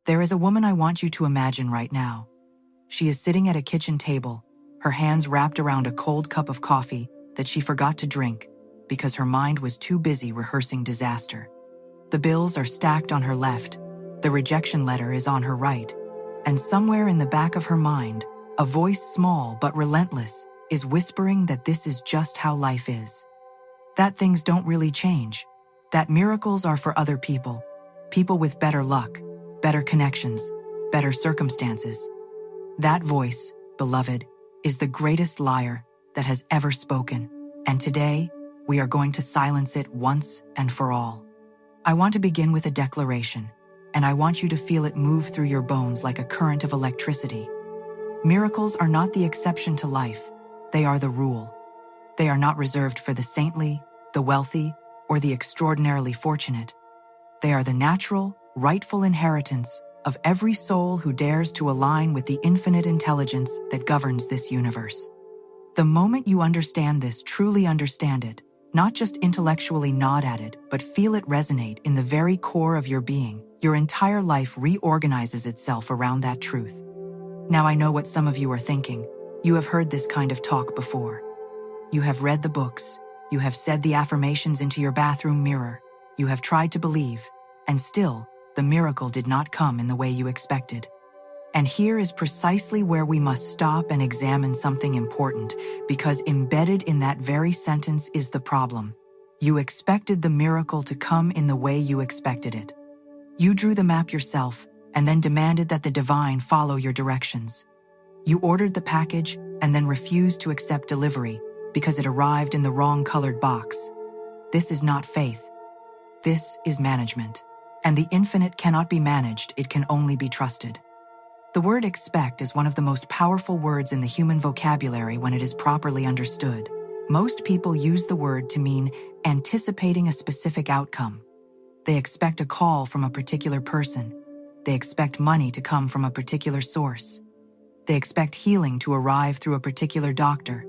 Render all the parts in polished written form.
There is a woman I want you to imagine right now. She is sitting at a kitchen table, her hands wrapped around a cold cup of coffee that she forgot to drink because her mind was too busy rehearsing disaster. The bills are stacked on her left, the rejection letter is on her right, and somewhere in the back of her mind, a voice small but relentless is whispering that this is just how life is. That things don't really change, that miracles are for other people, people with better luck, better connections, better circumstances. That voice, beloved, is the greatest liar that has ever spoken, and today, we are going to silence it once and for all. I want to begin with a declaration, and I want you to feel it move through your bones like a current of electricity. Miracles are not the exception to life, they are the rule. They are not reserved for the saintly, the wealthy, or the extraordinarily fortunate. They are the natural, rightful inheritance of every soul who dares to align with the infinite intelligence that governs this universe. The moment you understand this, truly understand it, not just intellectually nod at it, but feel it resonate in the very core of your being, your entire life reorganizes itself around that truth. Now I know what some of you are thinking. You have heard this kind of talk before. You have read the books, you have said the affirmations into your bathroom mirror, you have tried to believe, and still, the miracle did not come in the way you expected. And here is precisely where we must stop and examine something important, because embedded in that very sentence is the problem. You expected the miracle to come in the way you expected it. You drew the map yourself and then demanded that the divine follow your directions. You ordered the package and then refused to accept delivery because it arrived in the wrong colored box. This is not faith. This is management. And the infinite cannot be managed, it can only be trusted. The word expect is one of the most powerful words in the human vocabulary when it is properly understood. Most people use the word to mean anticipating a specific outcome. They expect a call from a particular person. They expect money to come from a particular source. They expect healing to arrive through a particular doctor.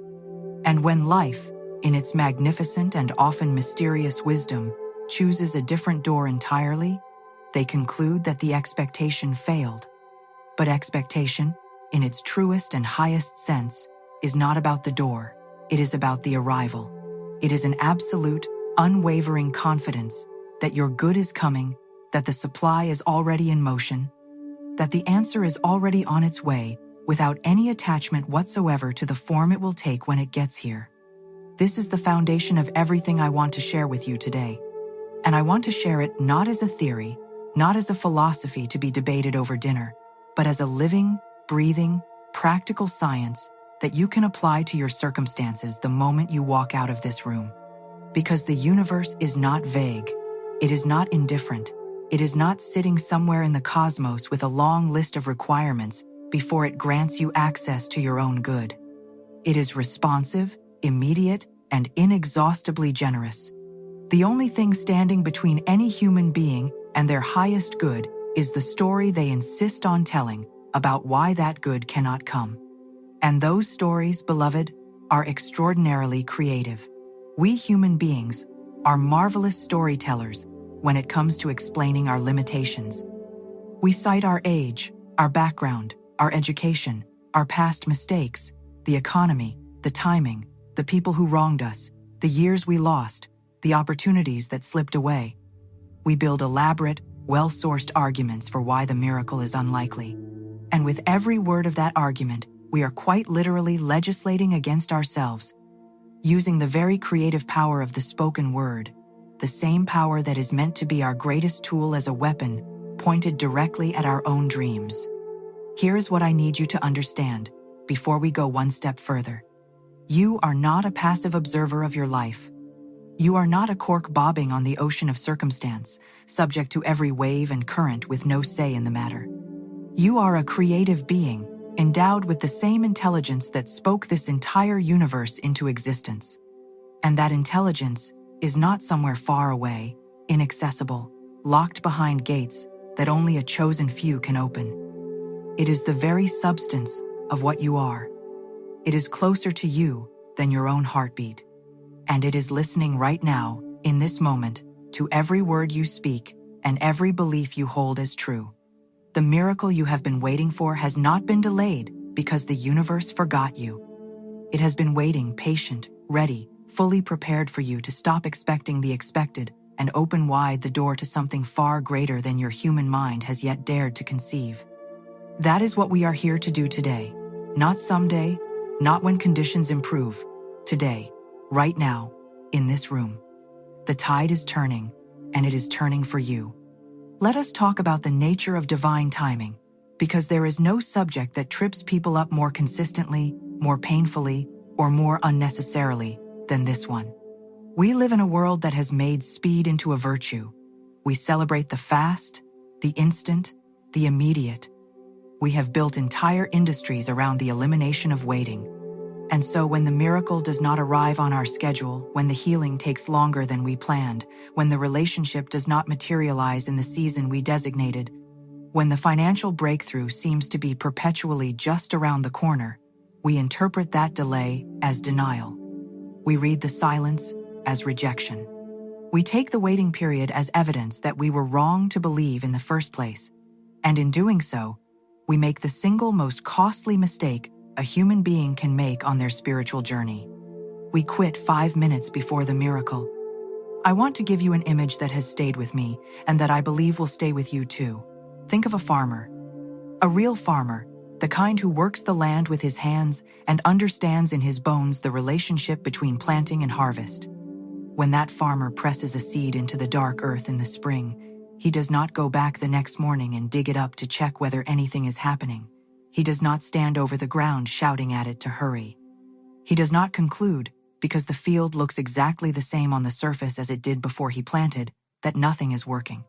And when life, in its magnificent and often mysterious wisdom, chooses a different door entirely, they conclude that the expectation failed. But expectation, in its truest and highest sense, is not about the door, it is about the arrival. It is an absolute, unwavering confidence that your good is coming, that the supply is already in motion, that the answer is already on its way, without any attachment whatsoever to the form it will take when it gets here. This is the foundation of everything I want to share with you today. And I want to share it not as a theory, not as a philosophy to be debated over dinner, but as a living, breathing, practical science that you can apply to your circumstances the moment you walk out of this room. Because the universe is not vague, it is not indifferent, it is not sitting somewhere in the cosmos with a long list of requirements before it grants you access to your own good. It is responsive, immediate, and inexhaustibly generous. The only thing standing between any human being and their highest good is the story they insist on telling about why that good cannot come. And those stories, beloved, are extraordinarily creative. We human beings are marvelous storytellers when it comes to explaining our limitations. We cite our age, our background, our education, our past mistakes, the economy, the timing, the people who wronged us, the years we lost, the opportunities that slipped away. We build elaborate, well-sourced arguments for why the miracle is unlikely. And with every word of that argument, we are quite literally legislating against ourselves, using the very creative power of the spoken word, the same power that is meant to be our greatest tool as a weapon, pointed directly at our own dreams. Here is what I need you to understand, before we go one step further. You are not a passive observer of your life. You are not a cork bobbing on the ocean of circumstance, subject to every wave and current with no say in the matter. You are a creative being, endowed with the same intelligence that spoke this entire universe into existence. And that intelligence is not somewhere far away, inaccessible, locked behind gates that only a chosen few can open. It is the very substance of what you are. It is closer to you than your own heartbeat. And it is listening right now, in this moment, to every word you speak and every belief you hold as true. The miracle you have been waiting for has not been delayed because the universe forgot you. It has been waiting, patient, ready, fully prepared for you to stop expecting the expected and open wide the door to something far greater than your human mind has yet dared to conceive. That is what we are here to do today. Not someday, not when conditions improve. Today, right now, in this room. The tide is turning, and it is turning for you. Let us talk about the nature of divine timing, because there is no subject that trips people up more consistently, more painfully, or more unnecessarily than this one. We live in a world that has made speed into a virtue. We celebrate the fast, the instant, the immediate. We have built entire industries around the elimination of waiting. And so when the miracle does not arrive on our schedule, when the healing takes longer than we planned, when the relationship does not materialize in the season we designated, when the financial breakthrough seems to be perpetually just around the corner, we interpret that delay as denial. We read the silence as rejection. We take the waiting period as evidence that we were wrong to believe in the first place. And in doing so, we make the single most costly mistake a human being can make on their spiritual journey. We quit 5 minutes before the miracle. I want to give you an image that has stayed with me and that I believe will stay with you too. Think of a farmer. A real farmer, the kind who works the land with his hands and understands in his bones the relationship between planting and harvest. When that farmer presses a seed into the dark earth in the spring, he does not go back the next morning and dig it up to check whether anything is happening. He does not stand over the ground shouting at it to hurry. He does not conclude, because the field looks exactly the same on the surface as it did before he planted, that nothing is working.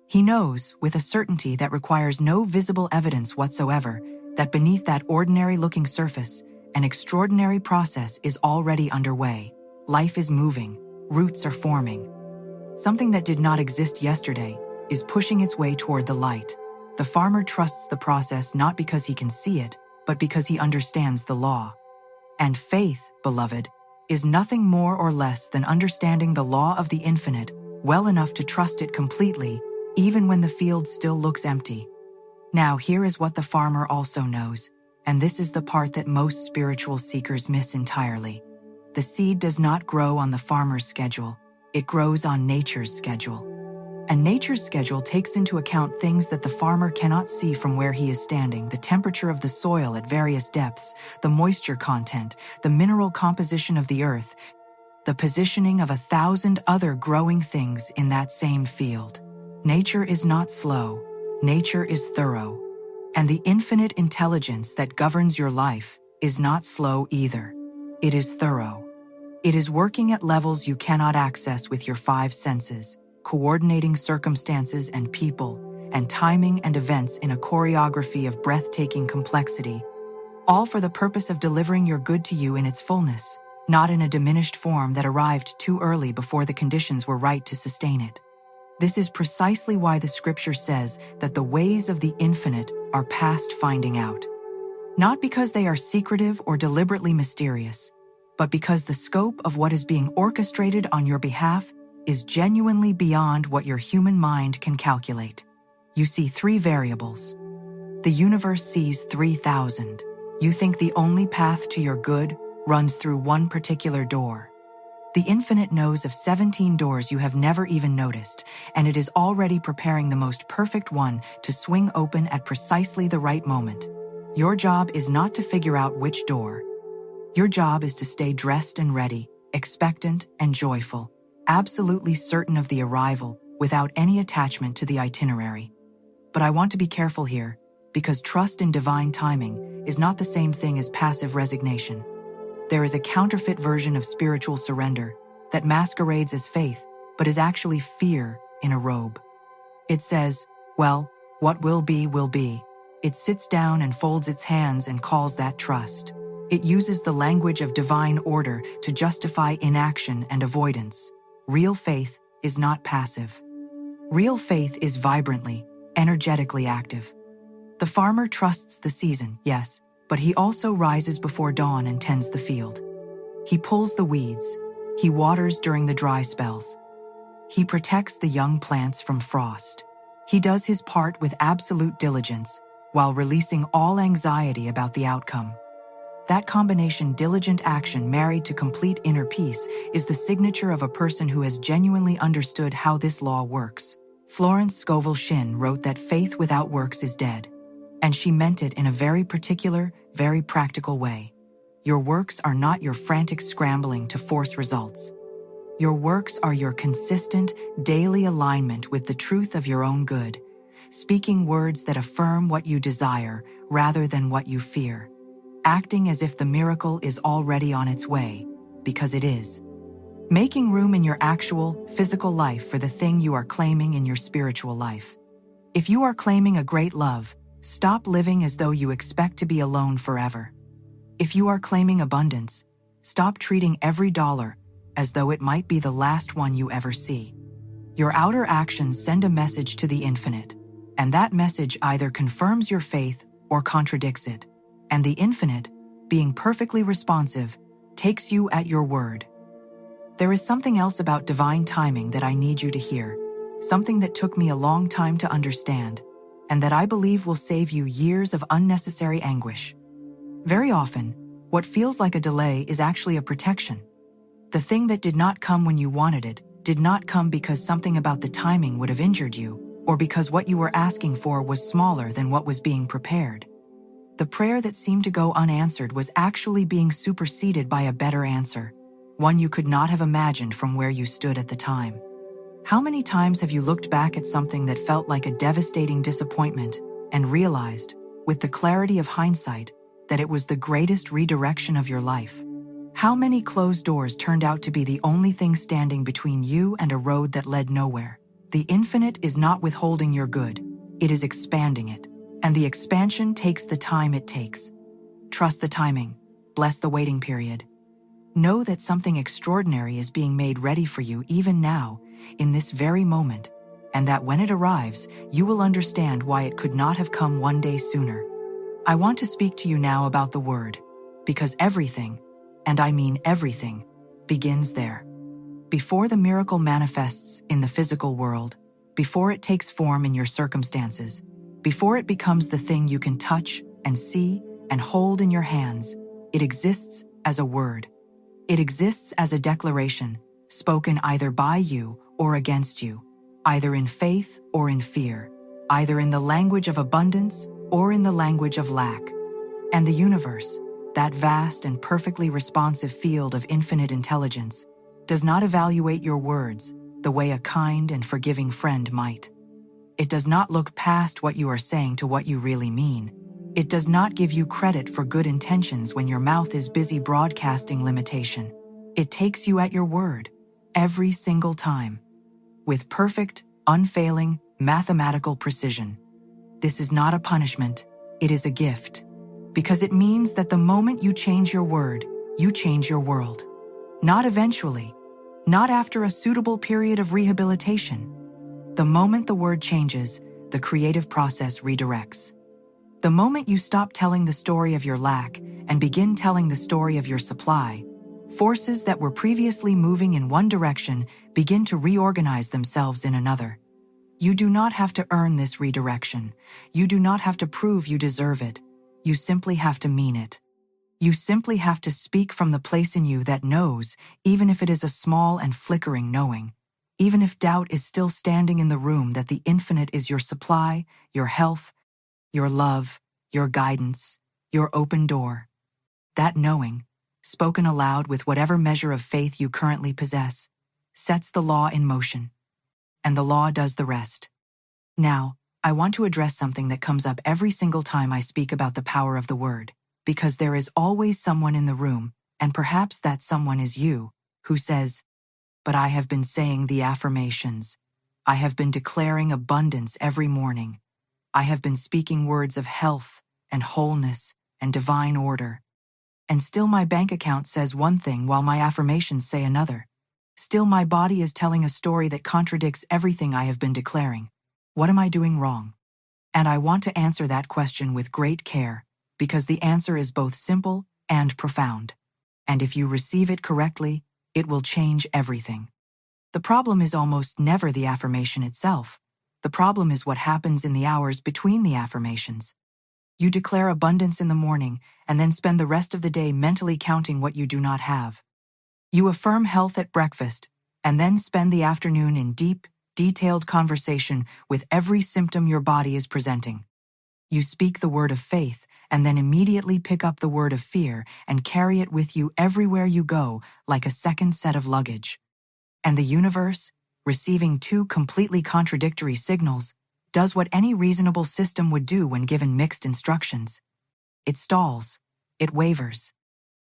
He knows, with a certainty that requires no visible evidence whatsoever, that beneath that ordinary-looking surface, an extraordinary process is already underway. Life is moving, roots are forming. Something that did not exist yesterday is pushing its way toward the light. The farmer trusts the process not because he can see it, but because he understands the law. And faith, beloved, is nothing more or less than understanding the law of the infinite well enough to trust it completely, even when the field still looks empty. Now, here is what the farmer also knows, and this is the part that most spiritual seekers miss entirely. The seed does not grow on the farmer's schedule, it grows on nature's schedule. And nature's schedule takes into account things that the farmer cannot see from where he is standing: the temperature of the soil at various depths, the moisture content, the mineral composition of the earth, the positioning of 1,000 other growing things in that same field. Nature is not slow, nature is thorough. And the infinite intelligence that governs your life is not slow either. It is thorough. It is working at levels you cannot access with your 5 senses, coordinating circumstances and people, and timing and events in a choreography of breathtaking complexity, all for the purpose of delivering your good to you in its fullness, not in a diminished form that arrived too early before the conditions were right to sustain it. This is precisely why the scripture says that the ways of the infinite are past finding out. Not because they are secretive or deliberately mysterious, but because the scope of what is being orchestrated on your behalf is genuinely beyond what your human mind can calculate. You see 3 variables. The universe sees 3,000. You think the only path to your good runs through one particular door. The infinite knows of 17 doors you have never even noticed, and it is already preparing the most perfect one to swing open at precisely the right moment. Your job is not to figure out which door. Your job is to stay dressed and ready, expectant and joyful, absolutely certain of the arrival, without any attachment to the itinerary. But I want to be careful here, because trust in divine timing is not the same thing as passive resignation. There is a counterfeit version of spiritual surrender that masquerades as faith, but is actually fear in a robe. It says, well, what will be, will be. It sits down and folds its hands and calls that trust. It uses the language of divine order to justify inaction and avoidance. Real faith is not passive. Real faith is vibrantly, energetically active. The farmer trusts the season, yes, but he also rises before dawn and tends the field. He pulls the weeds. He waters during the dry spells. He protects the young plants from frost. He does his part with absolute diligence, while releasing all anxiety about the outcome. That combination, diligent action married to complete inner peace, is the signature of a person who has genuinely understood how this law works. Florence Scovel Shinn wrote that faith without works is dead. And she meant it in a very particular, very practical way. Your works are not your frantic scrambling to force results. Your works are your consistent, daily alignment with the truth of your own good, speaking words that affirm what you desire rather than what you fear, acting as if the miracle is already on its way, because it is. Making room in your actual, physical life for the thing you are claiming in your spiritual life. If you are claiming a great love, stop living as though you expect to be alone forever. If you are claiming abundance, stop treating every dollar as though it might be the last one you ever see. Your outer actions send a message to the infinite, and that message either confirms your faith or contradicts it. And the infinite, being perfectly responsive, takes you at your word. There is something else about divine timing that I need you to hear, something that took me a long time to understand, and that I believe will save you years of unnecessary anguish. Very often, what feels like a delay is actually a protection. The thing that did not come when you wanted it did not come because something about the timing would have injured you, or because what you were asking for was smaller than what was being prepared. The prayer that seemed to go unanswered was actually being superseded by a better answer, one you could not have imagined from where you stood at the time. How many times have you looked back at something that felt like a devastating disappointment and realized, with the clarity of hindsight, that it was the greatest redirection of your life? How many closed doors turned out to be the only thing standing between you and a road that led nowhere? The infinite is not withholding your good, it is expanding it. And the expansion takes the time it takes. Trust the timing. Bless the waiting period. Know that something extraordinary is being made ready for you even now, in this very moment, and that when it arrives, you will understand why it could not have come one day sooner. I want to speak to you now about the word, because everything, and I mean everything, begins there. Before the miracle manifests in the physical world, before it takes form in your circumstances, before it becomes the thing you can touch and see and hold in your hands, it exists as a word. It exists as a declaration, spoken either by you or against you, either in faith or in fear, either in the language of abundance or in the language of lack. And the universe, that vast and perfectly responsive field of infinite intelligence, does not evaluate your words the way a kind and forgiving friend might. It does not look past what you are saying to what you really mean. It does not give you credit for good intentions when your mouth is busy broadcasting limitation. It takes you at your word, every single time, with perfect, unfailing, mathematical precision. This is not a punishment, it is a gift, because it means that the moment you change your word, you change your world. Not eventually, not after a suitable period of rehabilitation. The moment the word changes, the creative process redirects. The moment you stop telling the story of your lack and begin telling the story of your supply, forces that were previously moving in one direction begin to reorganize themselves in another. You do not have to earn this redirection. You do not have to prove you deserve it. You simply have to mean it. You simply have to speak from the place in you that knows, even if it is a small and flickering knowing. Even if doubt is still standing in the room, that the infinite is your supply, your health, your love, your guidance, your open door. That knowing, spoken aloud with whatever measure of faith you currently possess, sets the law in motion. And the law does the rest. Now, I want to address something that comes up every single time I speak about the power of the word, because there is always someone in the room, and perhaps that someone is you, who says, "But I have been saying the affirmations. I have been declaring abundance every morning. I have been speaking words of health and wholeness and divine order. And still my bank account says one thing while my affirmations say another. Still my body is telling a story that contradicts everything I have been declaring. What am I doing wrong?" And I want to answer that question with great care, because the answer is both simple and profound. And if you receive it correctly, it will change everything. The problem is almost never the affirmation itself. The problem is what happens in the hours between the affirmations. You declare abundance in the morning and then spend the rest of the day mentally counting what you do not have. You affirm health at breakfast and then spend the afternoon in deep, detailed conversation with every symptom your body is presenting. You speak the word of faith and then immediately pick up the word of fear and carry it with you everywhere you go like a second set of luggage. And the universe, receiving two completely contradictory signals, does what any reasonable system would do when given mixed instructions. It stalls. It wavers.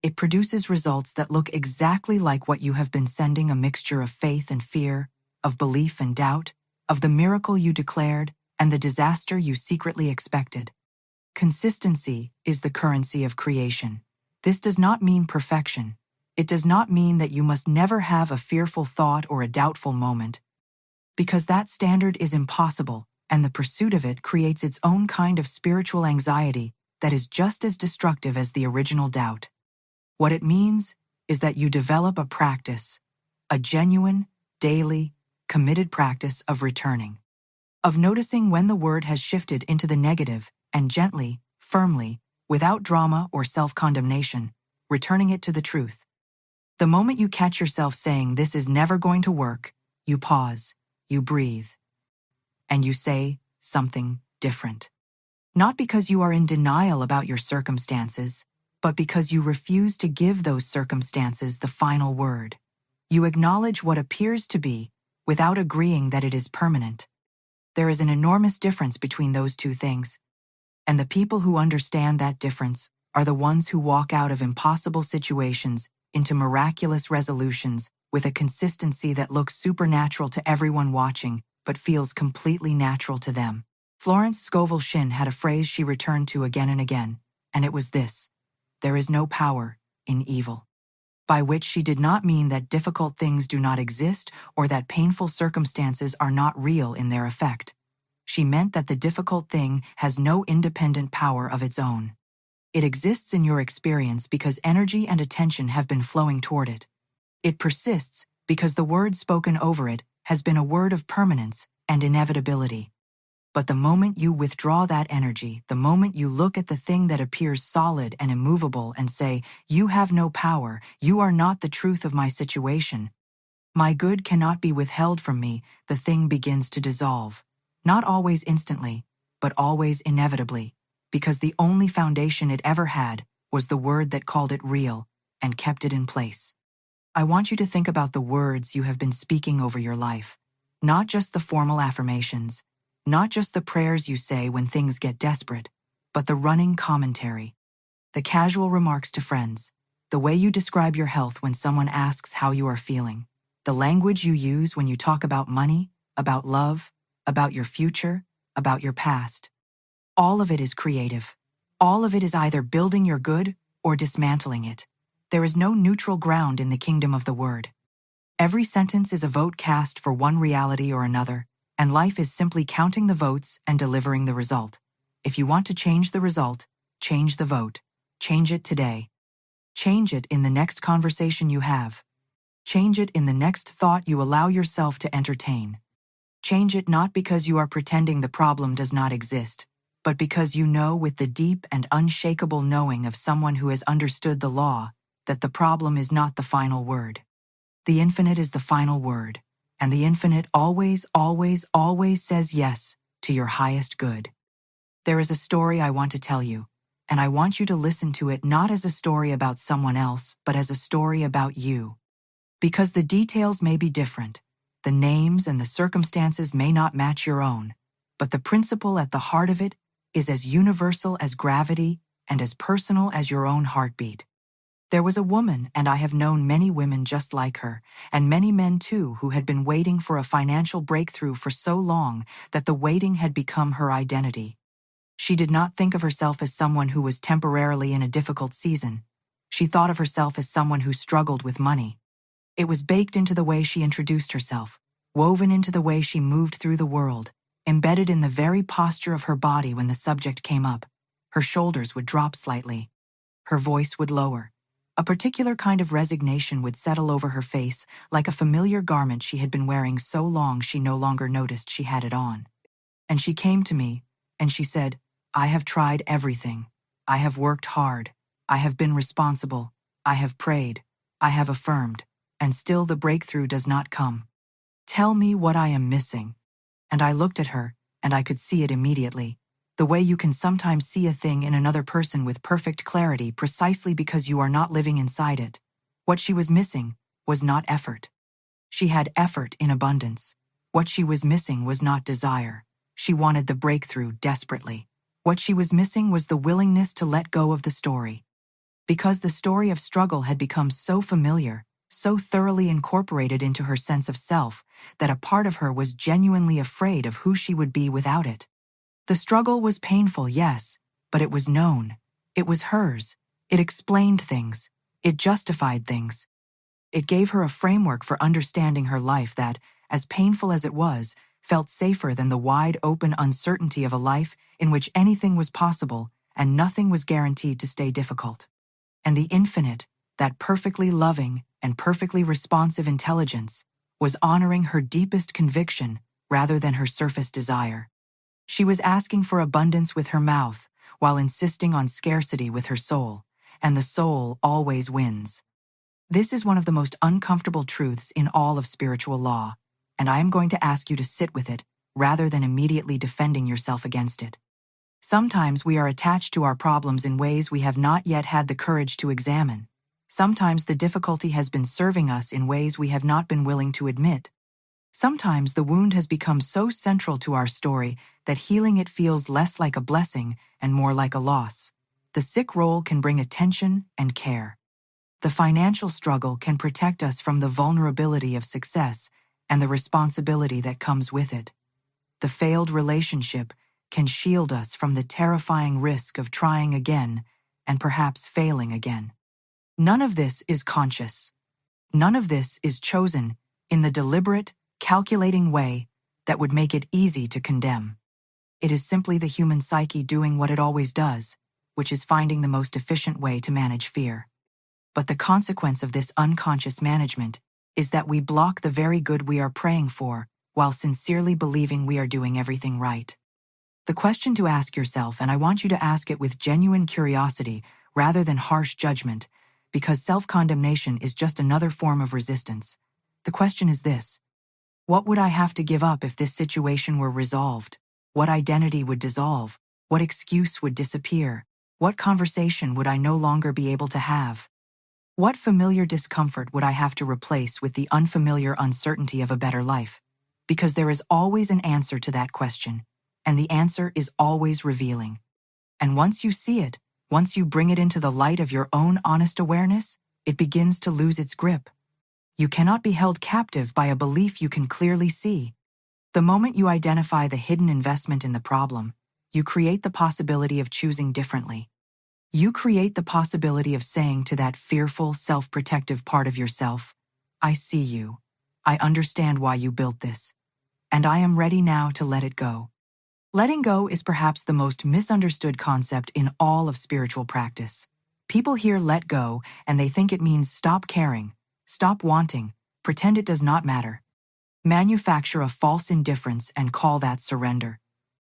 It produces results that look exactly like what you have been sending, a mixture of faith and fear, of belief and doubt, of the miracle you declared and the disaster you secretly expected. Consistency is the currency of creation. This does not mean perfection. It does not mean that you must never have a fearful thought or a doubtful moment, because that standard is impossible, and the pursuit of it creates its own kind of spiritual anxiety that is just as destructive as the original doubt. What it means is that you develop a practice, a genuine, daily, committed practice of returning, of noticing when the word has shifted into the negative and gently, firmly, without drama or self-condemnation, returning it to the truth. The moment you catch yourself saying this is never going to work, you pause, you breathe, and you say something different. Not because you are in denial about your circumstances, but because you refuse to give those circumstances the final word. You acknowledge what appears to be, without agreeing that it is permanent. There is an enormous difference between those two things. And the people who understand that difference are the ones who walk out of impossible situations into miraculous resolutions with a consistency that looks supernatural to everyone watching, but feels completely natural to them. Florence Scovel Shinn had a phrase she returned to again and again, and it was this: there is no power in evil. By which she did not mean that difficult things do not exist or that painful circumstances are not real in their effect. She meant that the difficult thing has no independent power of its own. It exists in your experience because energy and attention have been flowing toward it. It persists because the word spoken over it has been a word of permanence and inevitability. But the moment you withdraw that energy, the moment you look at the thing that appears solid and immovable and say, "You have no power, you are not the truth of my situation. My good cannot be withheld from me," the thing begins to dissolve. Not always instantly, but always inevitably, because the only foundation it ever had was the word that called it real and kept it in place. I want you to think about the words you have been speaking over your life, not just the formal affirmations, not just the prayers you say when things get desperate, but the running commentary, the casual remarks to friends, the way you describe your health when someone asks how you are feeling, the language you use when you talk about money, about love, about your future, about your past. All of it is creative. All of it is either building your good or dismantling it. There is no neutral ground in the kingdom of the word. Every sentence is a vote cast for one reality or another, and life is simply counting the votes and delivering the result. If you want to change the result, change the vote. Change it today. Change it in the next conversation you have. Change it in the next thought you allow yourself to entertain. Change it not because you are pretending the problem does not exist, but because you know with the deep and unshakable knowing of someone who has understood the law that the problem is not the final word. The infinite is the final word, and the infinite always, always, always says yes to your highest good. There is a story I want to tell you, and I want you to listen to it not as a story about someone else, but as a story about you. Because the details may be different, the names and the circumstances may not match your own, but the principle at the heart of it is as universal as gravity and as personal as your own heartbeat. There was a woman, and I have known many women just like her, and many men too, who had been waiting for a financial breakthrough for so long that the waiting had become her identity. She did not think of herself as someone who was temporarily in a difficult season. She thought of herself as someone who struggled with money. It was baked into the way she introduced herself, woven into the way she moved through the world, embedded in the very posture of her body. When the subject came up, her shoulders would drop slightly. Her voice would lower. A particular kind of resignation would settle over her face, like a familiar garment she had been wearing so long she no longer noticed she had it on. And she came to me, and she said, I have tried everything. I have worked hard. I have been responsible. I have prayed. I have affirmed. And still the breakthrough does not come. Tell me what I am missing. And I looked at her, and I could see it immediately. The way you can sometimes see a thing in another person with perfect clarity precisely because you are not living inside it. What she was missing was not effort. She had effort in abundance. What she was missing was not desire. She wanted the breakthrough desperately. What she was missing was the willingness to let go of the story. Because the story of struggle had become so familiar, so thoroughly incorporated into her sense of self, that a part of her was genuinely afraid of who she would be without it. The struggle was painful, yes, but it was known. It was hers. It explained things. It justified things. It gave her a framework for understanding her life that, as painful as it was, felt safer than the wide-open uncertainty of a life in which anything was possible and nothing was guaranteed to stay difficult. And the infinite, that perfectly loving and perfectly responsive intelligence, was honoring her deepest conviction rather than her surface desire. She was asking for abundance with her mouth while insisting on scarcity with her soul, and the soul always wins. This is one of the most uncomfortable truths in all of spiritual law, and I am going to ask you to sit with it rather than immediately defending yourself against it. Sometimes we are attached to our problems in ways we have not yet had the courage to examine. Sometimes the difficulty has been serving us in ways we have not been willing to admit. Sometimes the wound has become so central to our story that healing it feels less like a blessing and more like a loss. The sick role can bring attention and care. The financial struggle can protect us from the vulnerability of success and the responsibility that comes with it. The failed relationship can shield us from the terrifying risk of trying again and perhaps failing again. None of this is conscious. None of this is chosen in the deliberate, calculating way that would make it easy to condemn. It is simply the human psyche doing what it always does, which is finding the most efficient way to manage fear. But the consequence of this unconscious management is that we block the very good we are praying for while sincerely believing we are doing everything right. The question to ask yourself, and I want you to ask it with genuine curiosity rather than harsh judgment, because self-condemnation is just another form of resistance. The question is this: what would I have to give up if this situation were resolved? What identity would dissolve? What excuse would disappear? What conversation would I no longer be able to have? What familiar discomfort would I have to replace with the unfamiliar uncertainty of a better life? Because there is always an answer to that question, and the answer is always revealing. And once you see it, once you bring it into the light of your own honest awareness, it begins to lose its grip. You cannot be held captive by a belief you can clearly see. The moment you identify the hidden investment in the problem, you create the possibility of choosing differently. You create the possibility of saying to that fearful, self-protective part of yourself, I see you. I understand why you built this. And I am ready now to let it go. Letting go is perhaps the most misunderstood concept in all of spiritual practice. People hear let go and they think it means stop caring, stop wanting, pretend it does not matter. Manufacture a false indifference and call that surrender.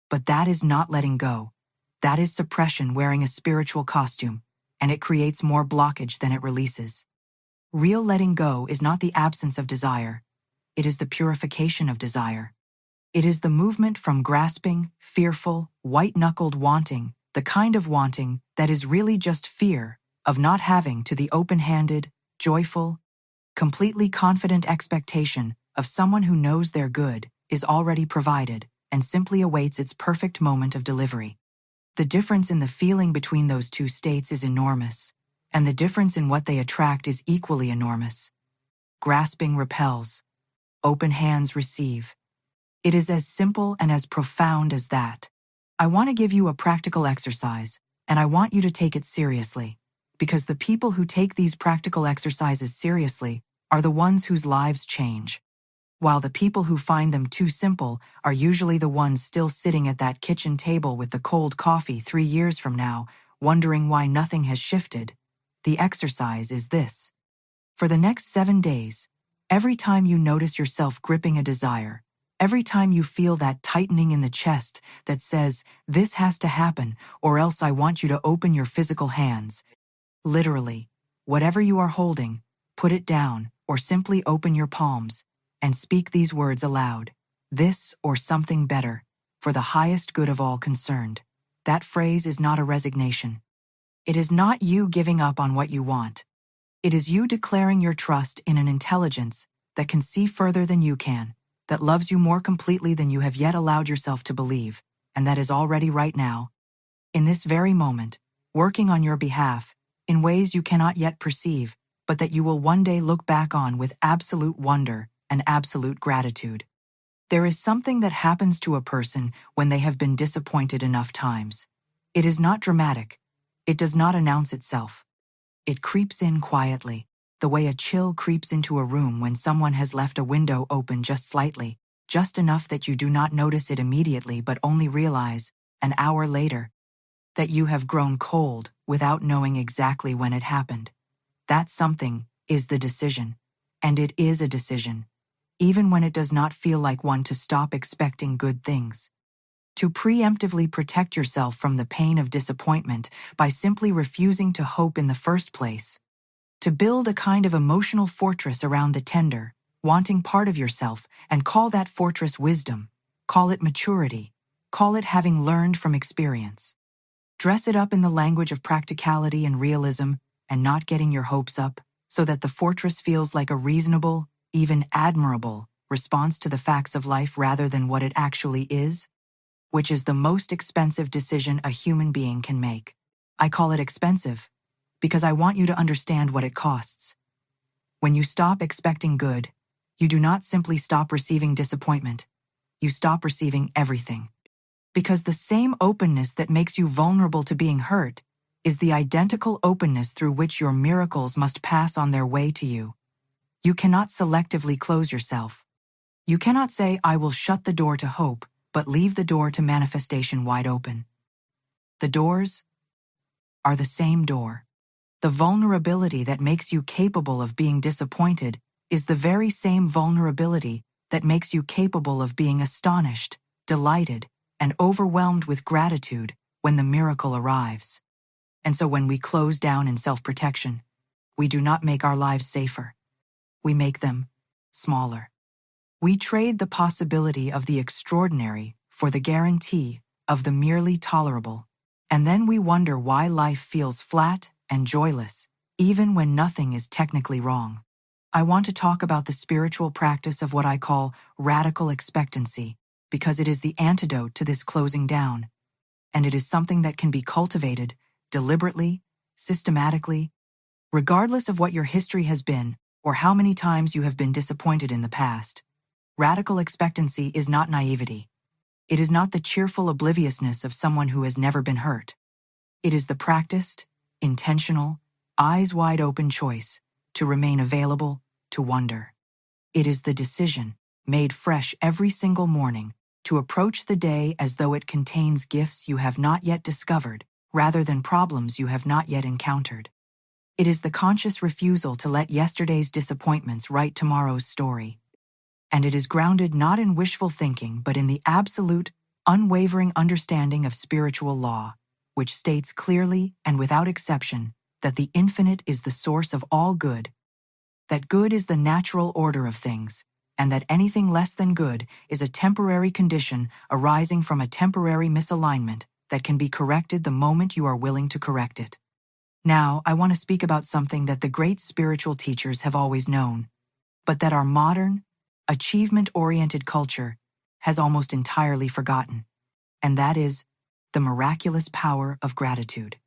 But that is not letting go. That is suppression wearing a spiritual costume, and it creates more blockage than it releases. Real letting go is not the absence of desire. It is the purification of desire. It is the movement from grasping, fearful, white-knuckled wanting, the kind of wanting that is really just fear of not having, to the open-handed, joyful, completely confident expectation of someone who knows their good is already provided and simply awaits its perfect moment of delivery. The difference in the feeling between those two states is enormous, and the difference in what they attract is equally enormous. Grasping repels. Open hands receive. It is as simple and as profound as that. I want to give you a practical exercise, and I want you to take it seriously, because the people who take these practical exercises seriously are the ones whose lives change, while the people who find them too simple are usually the ones still sitting at that kitchen table with the cold coffee 3 years from now, wondering why nothing has shifted. The exercise is this. For the next 7 days, every time you notice yourself gripping a desire, Every time you feel that tightening in the chest that says, "This has to happen, or else I want you to open your physical hands." Literally, whatever you are holding, put it down, or simply open your palms, and speak these words aloud. This or something better, for the highest good of all concerned. That phrase is not a resignation. It is not you giving up on what you want. It is you declaring your trust in an intelligence that can see further than you can, that loves you more completely than you have yet allowed yourself to believe, and that is already right now, in this very moment, working on your behalf, in ways you cannot yet perceive, but that you will one day look back on with absolute wonder and absolute gratitude. There is something that happens to a person when they have been disappointed enough times. It is not dramatic. It does not announce itself. It creeps in quietly, the way a chill creeps into a room when someone has left a window open just slightly, just enough that you do not notice it immediately but only realize, an hour later, that you have grown cold without knowing exactly when it happened. That something is the decision, and it is a decision, even when it does not feel like one, to stop expecting good things. To preemptively protect yourself from the pain of disappointment by simply refusing to hope in the first place. To build a kind of emotional fortress around the tender, wanting part of yourself and call that fortress wisdom, call it maturity, call it having learned from experience. Dress it up in the language of practicality and realism, and not getting your hopes up, so that the fortress feels like a reasonable, even admirable, response to the facts of life rather than what it actually is, which is the most expensive decision a human being can make. I call it expensive because I want you to understand what it costs. When you stop expecting good, you do not simply stop receiving disappointment. You stop receiving everything. Because the same openness that makes you vulnerable to being hurt is the identical openness through which your miracles must pass on their way to you. You cannot selectively close yourself. You cannot say, "I will shut the door to hope," but leave the door to manifestation wide open. The doors are the same door. The vulnerability that makes you capable of being disappointed is the very same vulnerability that makes you capable of being astonished, delighted, and overwhelmed with gratitude when the miracle arrives. And so when we close down in self-protection, we do not make our lives safer. We make them smaller. We trade the possibility of the extraordinary for the guarantee of the merely tolerable, and then we wonder why life feels flat and joyless, even when nothing is technically wrong. I want to talk about the spiritual practice of what I call radical expectancy, because it is the antidote to this closing down, and it is something that can be cultivated deliberately, systematically, regardless of what your history has been or how many times you have been disappointed in the past. Radical expectancy is not naivety. It is not the cheerful obliviousness of someone who has never been hurt. It is the practiced, intentional, eyes wide open choice to remain available to wonder. It is the decision, made fresh every single morning, to approach the day as though it contains gifts you have not yet discovered, rather than problems you have not yet encountered. It is the conscious refusal to let yesterday's disappointments write tomorrow's story. And it is grounded not in wishful thinking but in the absolute, unwavering understanding of spiritual law, which states clearly and without exception that the infinite is the source of all good, that good is the natural order of things, and that anything less than good is a temporary condition arising from a temporary misalignment that can be corrected the moment you are willing to correct it. Now, I want to speak about something that the great spiritual teachers have always known, but that our modern, achievement-oriented culture has almost entirely forgotten, and that is the miraculous power of gratitude.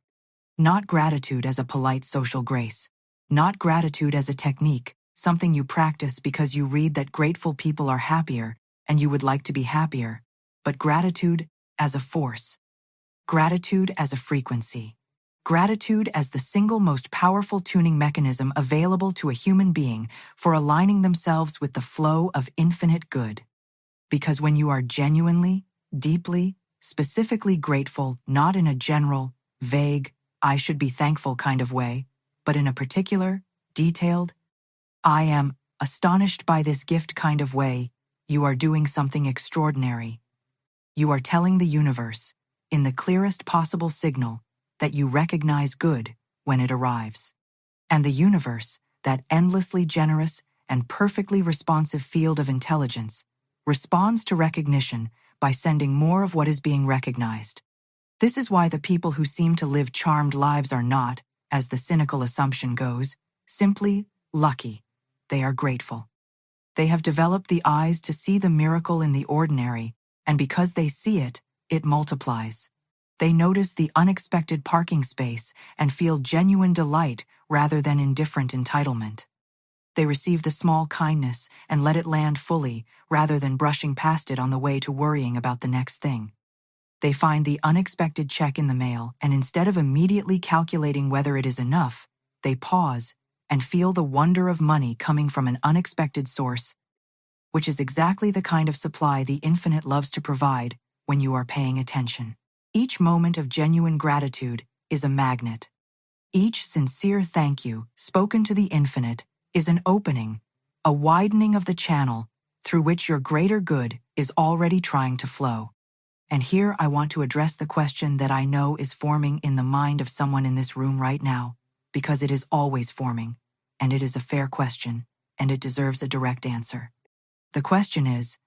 Not gratitude as a polite social grace, not gratitude as a technique, something you practice because you read that grateful people are happier and you would like to be happier, but gratitude as a force, gratitude as a frequency, gratitude as the single most powerful tuning mechanism available to a human being for aligning themselves with the flow of infinite good. Because when you are genuinely, deeply, specifically grateful, not in a general, vague, "I should be thankful" kind of way, but in a particular, detailed, "I am astonished by this gift" kind of way, You are doing something extraordinary. You are telling the universe, in the clearest possible signal, that you recognize good when it arrives. And the universe, that endlessly generous and perfectly responsive field of intelligence, responds to recognition by sending more of what is being recognized. This is why the people who seem to live charmed lives are not, as the cynical assumption goes, simply lucky. They are grateful. They have developed the eyes to see the miracle in the ordinary, and because they see it, it multiplies. They notice the unexpected parking space and feel genuine delight rather than indifferent entitlement. They receive the small kindness and let it land fully rather than brushing past it on the way to worrying about the next thing. They find the unexpected check in the mail, and instead of immediately calculating whether it is enough, they pause and feel the wonder of money coming from an unexpected source, which is exactly the kind of supply the infinite loves to provide when you are paying attention. Each moment of genuine gratitude is a magnet. Each sincere thank you, spoken to the infinite, is an opening, a widening of the channel through which your greater good is already trying to flow. And here I want to address the question that I know is forming in the mind of someone in this room right now, because it is always forming, and it is a fair question, and it deserves a direct answer. The question is,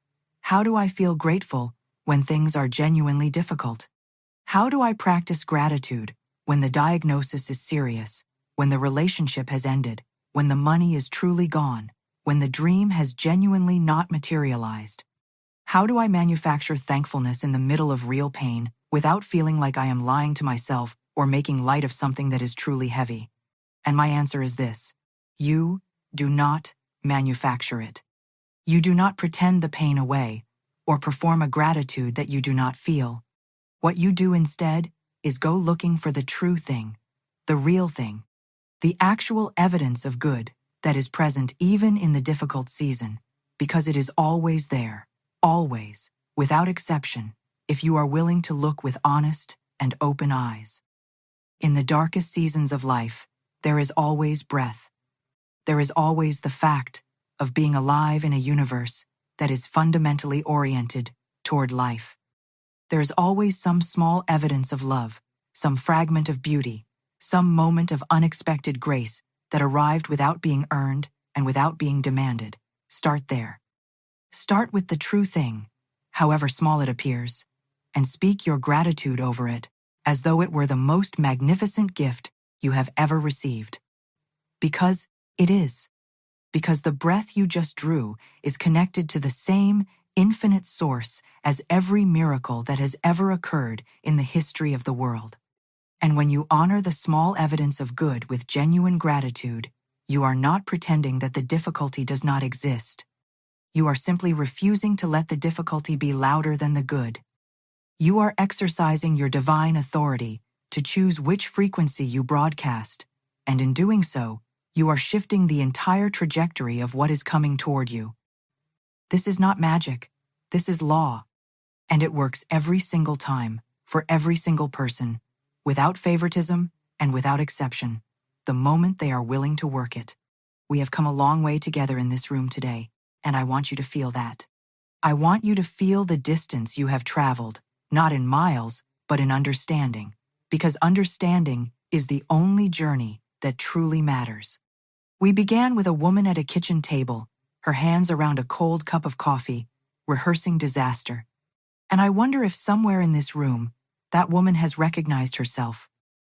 how do I feel grateful when things are genuinely difficult? How do I practice gratitude when the diagnosis is serious, when the relationship has ended, when the money is truly gone, when the dream has genuinely not materialized? How do I manufacture thankfulness in the middle of real pain without feeling like I am lying to myself or making light of something that is truly heavy? And my answer is this: you do not manufacture it. You do not pretend the pain away or perform a gratitude that you do not feel. What you do instead is go looking for the true thing, the real thing, the actual evidence of good that is present even in the difficult season, because it is always there, always, without exception, if you are willing to look with honest and open eyes. In the darkest seasons of life, there is always breath. There is always the fact of being alive in a universe that is fundamentally oriented toward life. There is always some small evidence of love, some fragment of beauty, some moment of unexpected grace that arrived without being earned and without being demanded. Start there. Start with the true thing, however small it appears, and speak your gratitude over it as though it were the most magnificent gift you have ever received. Because it is. Because the breath you just drew is connected to the same infinite source as every miracle that has ever occurred in the history of the world. And when you honor the small evidence of good with genuine gratitude, you are not pretending that the difficulty does not exist. You are simply refusing to let the difficulty be louder than the good. You are exercising your divine authority to choose which frequency you broadcast, and in doing so, you are shifting the entire trajectory of what is coming toward you. This is not magic. This is law. And it works every single time, for every single person, without favoritism and without exception, the moment they are willing to work it. We have come a long way together in this room today, and I want you to feel that. I want you to feel the distance you have traveled, not in miles, but in understanding, because understanding is the only journey that truly matters. We began with a woman at a kitchen table, her hands around a cold cup of coffee, rehearsing disaster. And I wonder if somewhere in this room, that woman has recognized herself.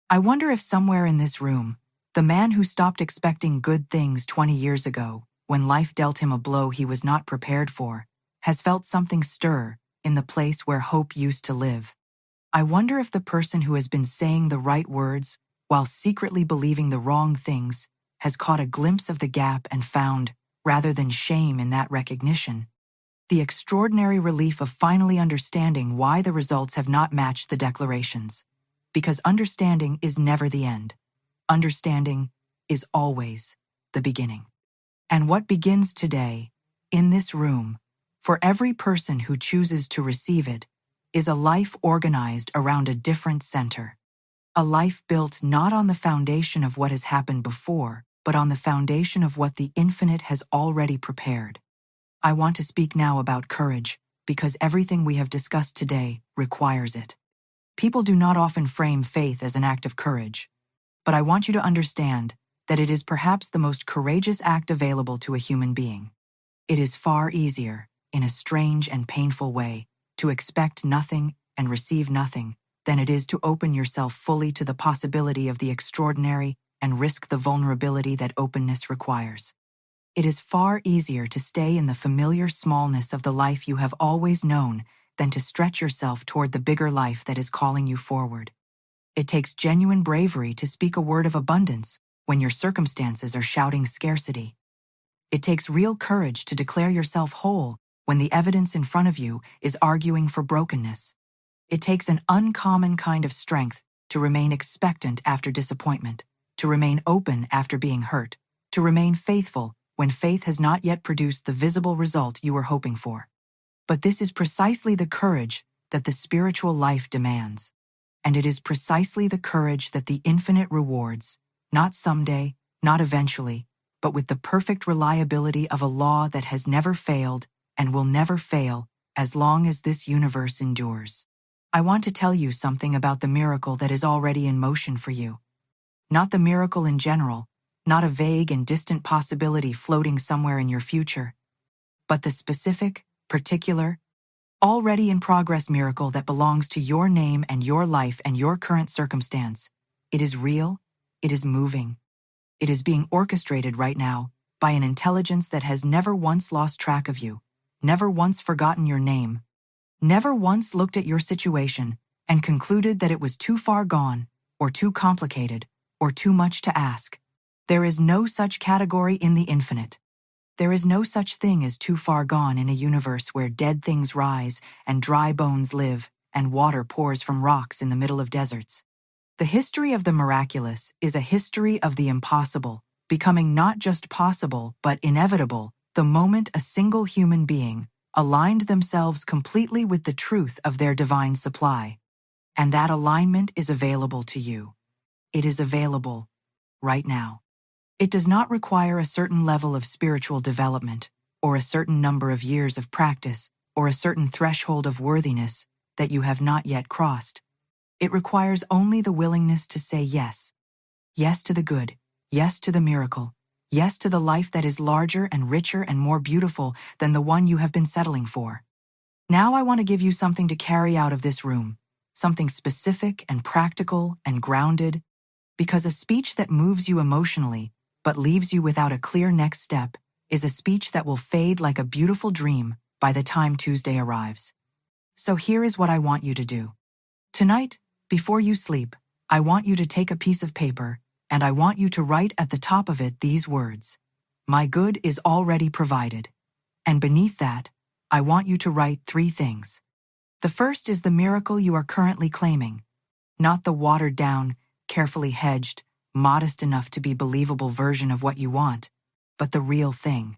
I wonder if somewhere in this room, the man who stopped expecting good things 20 years ago, when life dealt him a blow he was not prepared for, has felt something stir in the place where hope used to live. I wonder if the person who has been saying the right words while secretly believing the wrong things has caught a glimpse of the gap and found, rather than shame in that recognition, the extraordinary relief of finally understanding why the results have not matched the declarations. Because understanding is never the end. Understanding is always the beginning. And what begins today, in this room, for every person who chooses to receive it, is a life organized around a different center. A life built not on the foundation of what has happened before, but on the foundation of what the infinite has already prepared. I want to speak now about courage, because everything we have discussed today requires it. People do not often frame faith as an act of courage, but I want you to understand that it is perhaps the most courageous act available to a human being. It is far easier, in a strange and painful way, to expect nothing and receive nothing than it is to open yourself fully to the possibility of the extraordinary and risk the vulnerability that openness requires. It is far easier to stay in the familiar smallness of the life you have always known than to stretch yourself toward the bigger life that is calling you forward. It takes genuine bravery to speak a word of abundance when your circumstances are shouting scarcity. It takes real courage to declare yourself whole when the evidence in front of you is arguing for brokenness. It takes an uncommon kind of strength to remain expectant after disappointment, to remain open after being hurt, to remain faithful when faith has not yet produced the visible result you were hoping for. But this is precisely the courage that the spiritual life demands. And it is precisely the courage that the infinite rewards, not someday, not eventually, but with the perfect reliability of a law that has never failed and will never fail as long as this universe endures. I want to tell you something about the miracle that is already in motion for you. Not the miracle in general, not a vague and distant possibility floating somewhere in your future, but the specific, particular, already in progress miracle that belongs to your name and your life and your current circumstance. It is real, it is moving. It is being orchestrated right now by an intelligence that has never once lost track of you, never once forgotten your name, never once looked at your situation and concluded that it was too far gone, or too complicated, or too much to ask. There is no such category in the infinite. There is no such thing as too far gone in a universe where dead things rise and dry bones live and water pours from rocks in the middle of deserts. The history of the miraculous is a history of the impossible, becoming not just possible but inevitable the moment a single human being aligned themselves completely with the truth of their divine supply. And that alignment is available to you. It is available right now. It does not require a certain level of spiritual development, or a certain number of years of practice, or a certain threshold of worthiness that you have not yet crossed. It requires only the willingness to say yes. Yes to the good, yes to the miracle, yes to the life that is larger and richer and more beautiful than the one you have been settling for. Now I want to give you something to carry out of this room, something specific and practical and grounded, because a speech that moves you emotionally but leaves you without a clear next step is a speech that will fade like a beautiful dream by the time Tuesday arrives. So here is what I want you to do. Tonight, before you sleep, I want you to take a piece of paper, and I want you to write at the top of it these words: "My good is already provided." And beneath that, I want you to write 3 things. The first is the miracle you are currently claiming, not the watered-down, carefully hedged, modest enough to be believable version of what you want, but the real thing.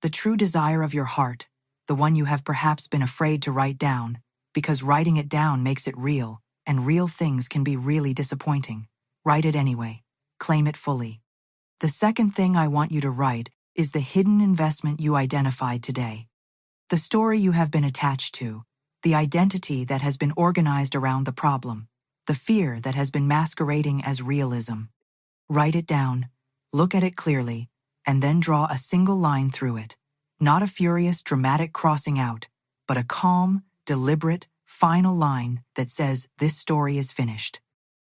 The true desire of your heart, the one you have perhaps been afraid to write down, because writing it down makes it real, and real things can be really disappointing. Write it anyway. Claim it fully. The second thing I want you to write is the hidden investment you identified today. The story you have been attached to, the identity that has been organized around the problem, the fear that has been masquerading as realism. Write it down, look at it clearly, and then draw a single line through it. Not a furious, dramatic crossing out, but a calm, deliberate, final line that says, "This story is finished.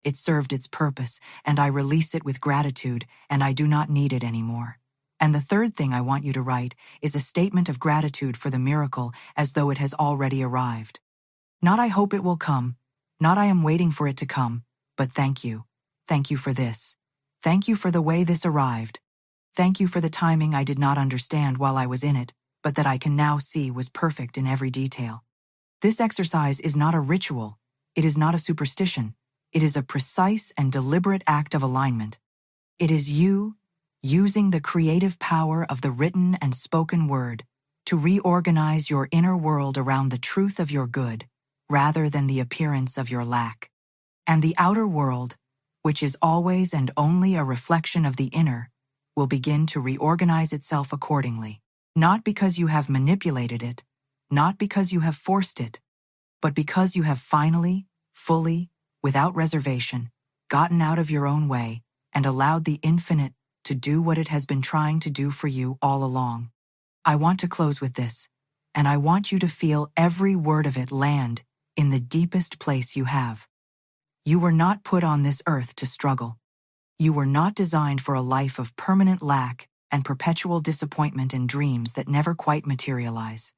It served its purpose, and I release it with gratitude, and I do not need it anymore." And the third thing I want you to write is a statement of gratitude for the miracle as though it has already arrived. Not "I hope it will come," not "I am waiting for it to come," but "Thank you. Thank you for this. Thank you for the way this arrived. Thank you for the timing I did not understand while I was in it, but that I can now see was perfect in every detail." This exercise is not a ritual. It is not a superstition. It is a precise and deliberate act of alignment. It is you using the creative power of the written and spoken word to reorganize your inner world around the truth of your good, rather than the appearance of your lack. And the outer world, which is always and only a reflection of the inner, will begin to reorganize itself accordingly. Not because you have manipulated it, not because you have forced it, but because you have finally, fully, without reservation, gotten out of your own way and allowed the infinite to do what it has been trying to do for you all along. I want to close with this, and I want you to feel every word of it land in the deepest place you have. You were not put on this earth to struggle. You were not designed for a life of permanent lack and perpetual disappointment and dreams that never quite materialize.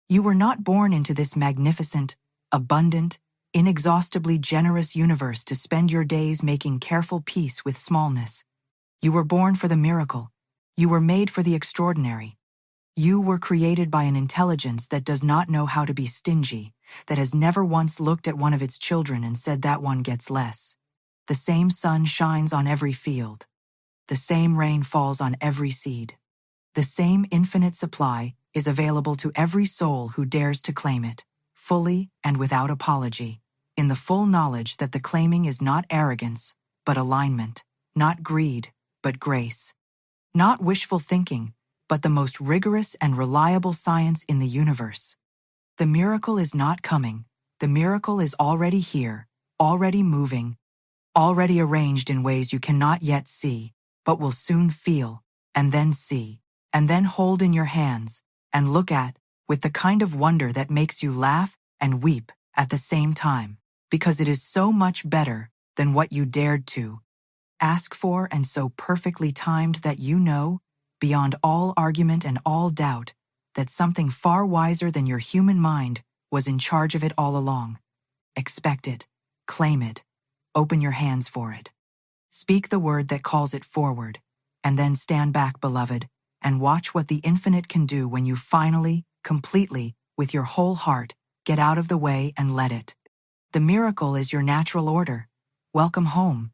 You were not born into this magnificent, abundant, inexhaustibly generous universe to spend your days making careful peace with smallness. You were born for the miracle. You were made for the extraordinary. You were created by an intelligence that does not know how to be stingy, that has never once looked at one of its children and said that one gets less. The same sun shines on every field. The same rain falls on every seed. The same infinite supply is available to every soul who dares to claim it, fully and without apology, in the full knowledge that the claiming is not arrogance, but alignment, not greed, but grace, not wishful thinking, but the most rigorous and reliable science in the universe. The miracle is not coming. The miracle is already here, already moving, already arranged in ways you cannot yet see, but will soon feel, and then see, and then hold in your hands, and look at, with the kind of wonder that makes you laugh and weep at the same time, because it is so much better than what you dared to ask for and so perfectly timed that you know, beyond all argument and all doubt, that something far wiser than your human mind was in charge of it all along. Expect it, claim it, open your hands for it. Speak the word that calls it forward, and then stand back, beloved, and watch what the infinite can do when you finally, completely, with your whole heart, get out of the way and let it. The miracle is your natural order. Welcome home.